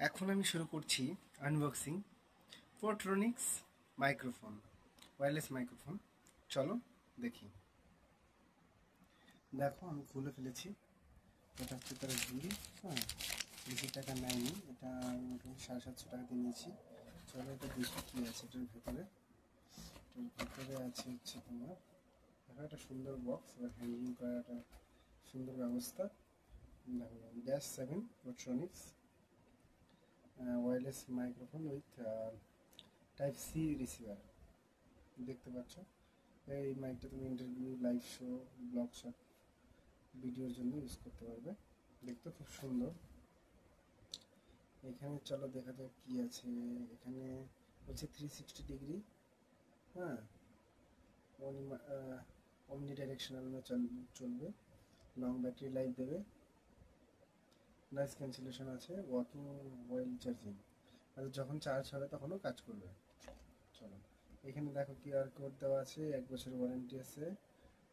এখন আমি শুরু করছি আনবক্সিং পোর্ট্রনিক্স মাইক্রোফোন, ওয়্যারলেস মাইক্রোফোন। চলো দেখি। দেখো আমি খুলে ফেলেছি। এটা হচ্ছে তার ঝুলি। হ্যাঁ, বেশি টাকা নেয়নি, এটা মোটামুটি 750 টাকা দিয়ে নিয়েছি। চলো এটা দেখি কী আছে এটার ভেতরে। আছে হচ্ছে তোমার, দেখো একটা সুন্দর বক্স, এবার হ্যাঙ্গিং করার একটা সুন্দর ব্যবস্থা। দেখো -7 Portronics wireless microphone with type C receiver. দেখতে পাচ্ছ, এই মাইকটা তুমি interview, live show, blog shot, ভিডিওর জন্য ইউজ করতে পারবে। দেখতে খুব সুন্দর। এখানে চলো দেখা যাক কি আছে। এখানে হচ্ছে 360 ডিগ্রি, হ্যাঁ, অমনি ডাইরেকশনাল চলবে, লং ব্যাটারি লাইফ দেবে, নয়েজ ক্যান্সেলেশন আছে, ওয়াকিং ওয়েল চার্জিং, মানে যখন চার্জ হবে তখনও কাজ করবে। চলো এখানে দেখো কিউআর কোড দেওয়া আছে, 1 বছর ওয়ারেন্টি আছে।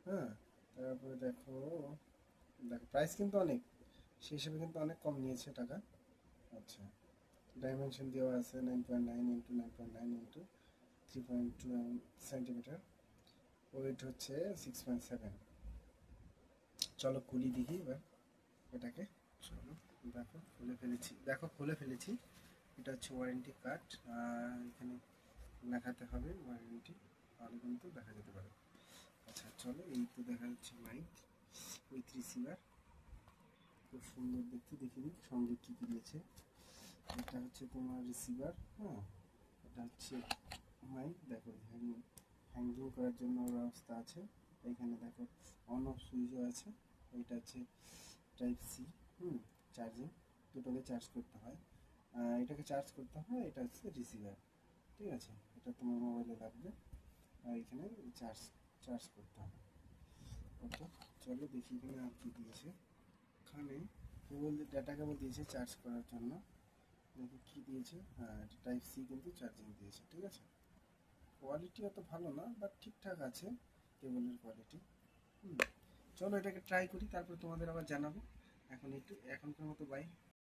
হ্যাঁ, তারপরে দেখো, প্রাইস কিন্তু অনেক, সেই হিসেবে কিন্তু অনেক কম নিয়েছে টাকা। আচ্ছা, ডাইমেনশন দেওয়া আছে 9.9 ইন্টু 9.9 ইন্টু 3.2 সেন্টিমিটার, ওয়েট হচ্ছে 6.7। চলো খুলি দেখি এবার এটাকে। চলো খুলে ফেলেছি। এটা হচ্ছে ওয়ারেন্টি কার্ড, এখানে লেখাতে হবে ওয়ারেন্টি, তাহলে কিন্তু দেখা যেতে পারে। আচ্ছা চলো, এই তো দেখা যাচ্ছে মাইক উইথ রিসিভার, খুব সুন্দর দেখতে। দেখে নিই সঙ্গে কী কী দিয়েছে। এটা হচ্ছে তোমার রিসিভার, হ্যাঁ, এটা হচ্ছে মাইক। দেখো হ্যাঙ্গিং করার জন্য ব্যবস্থা আছে। এখানে দেখো অন অফ সুইচও আছে। এটা হচ্ছে টাইপ সি, চার্জিং, দুটোকে চার্জ করতে হয়। এটাকে চার্জ করতে হয়, এটা হচ্ছে রিসিভার, ঠিক আছে। এটা তোমার মোবাইলে লাগবে, আর এখানে চার্জ চার্জ করতে হবে। ওকে, চলো দেখি এখানে আর কি দিয়েছে। এখানে কেবল ডাটা কেবল দিয়েছে চার্জ করার জন্য। দেখি কী দিয়েছে। হ্যাঁ, এটা টাইপ সি কিন্তু চার্জিং দিয়েছে, ঠিক আছে। কোয়ালিটি অত ভালো না, বাট ঠিকঠাক আছে কেবলের কোয়ালিটি। চলো এটাকে ট্রাই করি, তারপর তোমাদের আবার জানাবো। এখনকার মতো বাই।